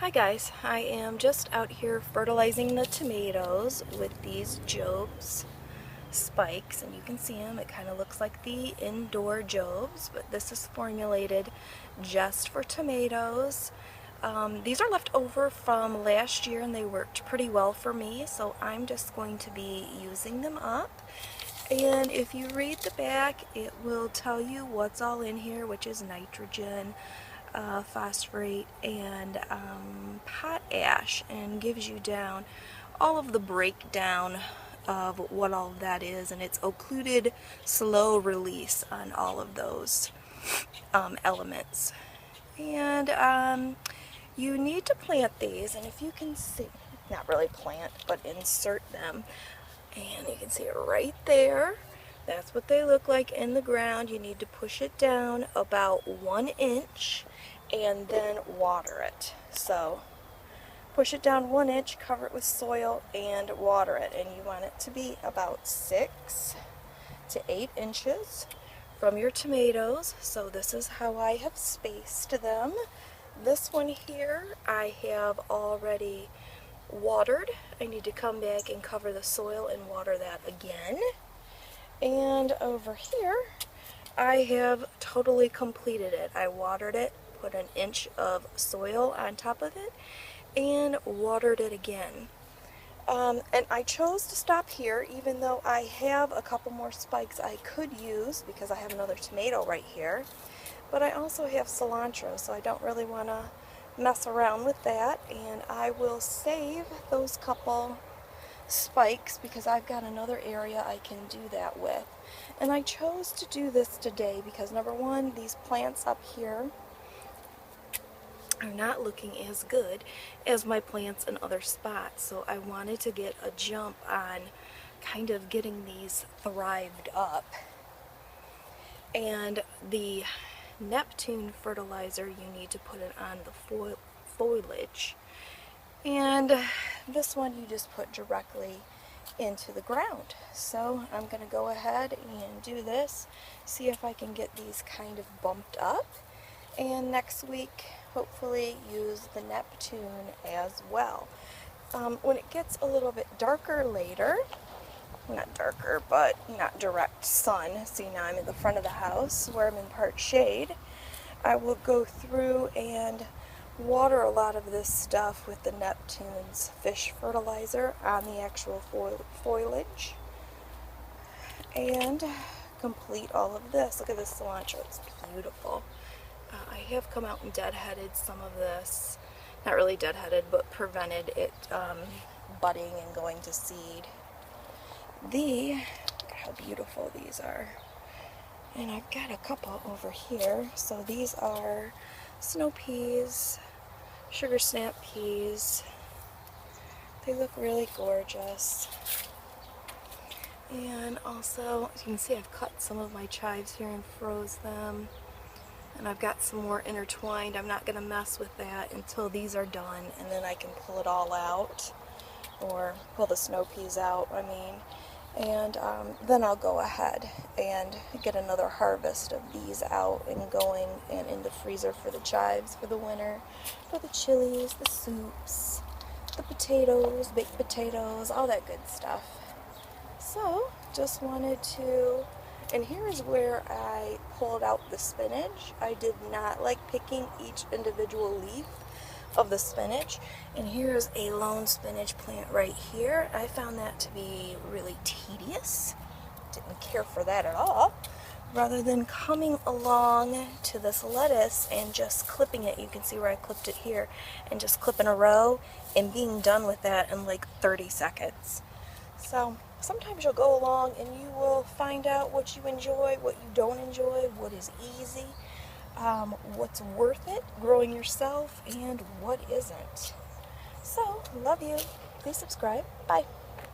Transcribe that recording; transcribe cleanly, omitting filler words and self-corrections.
Hi guys, I am just out here fertilizing the tomatoes with these Job's spikes, and you can see them. It kind of looks like the indoor Job's, but this is formulated just for tomatoes. These are left over from last year and they worked pretty well for me, so I'm just going to be using them up. And if you read the back, it will tell you what's all in here, which is nitrogen, phosphorate, and potash, and gives you down all of the breakdown of what all of that is, and it's occluded slow release on all of those elements. And you need to plant these, and if you can see, not really plant, but insert them, and you can see it right there. That's what they look like in the ground. You need to push it down about 1 inch and then water it. So push it down 1 inch, cover it with soil, and water it. And you want it to be about 6 to 8 inches from your tomatoes. So this is how I have spaced them. This one here I have already watered. I need to come back and cover the soil and water that again. And over here I have totally completed it. I watered it, put 1 inch of soil on top of it, and watered it again. And I chose to stop here, even though I have a couple more spikes I could use because I have another tomato right here. But I also have cilantro, so I don't really want to mess around with that, and I will save those couple spikes because I've got another area I can do that with. And I chose to do this today because, number one, these plants up here are not looking as good as my plants in other spots, so I wanted to get a jump on kind of getting these thrived up. And the Neptune fertilizer, you need to put it on the foliage, and this one you just put directly into the ground. So I'm going to go ahead and do this, see if I can get these kind of bumped up, and next week hopefully use the Neptune as well. When it gets a little bit darker later, not darker, but not direct sun, see now I'm in the front of the house where I'm in part shade, I will go through and water a lot of this stuff with the Neptune's fish fertilizer on the actual foliage and complete all of this. Look at this cilantro, it's beautiful. I have come out and deadheaded some of this, not really deadheaded, but prevented it budding and going to seed. Look at how beautiful these are. And I've got a couple over here. So these are snow peas, sugar snap peas. They look really gorgeous. And also, as you can see, I've cut some of my chives here and froze them. And I've got some more intertwined. I'm not going to mess with that until these are done, and then I can pull it all out, or pull the snow peas out, I mean. And then I'll go ahead and get another harvest of these out and going and in the freezer for the chives for the winter, for the chilies, the soups, the potatoes, baked potatoes, all that good stuff. So just wanted to, and here is where I pulled out the spinach. I did not like picking each individual leaf of the spinach, and here's a lone spinach plant right here. I found that to be really tedious. Didn't care for that at all. Rather than coming along to this lettuce and just clipping it, you can see where I clipped it here, and just clipping a row and being done with that in like 30 seconds. So sometimes you'll go along and you will find out what you enjoy, what you don't enjoy, what is easy, what's worth it growing yourself, and what isn't. So, love you. Please subscribe. Bye.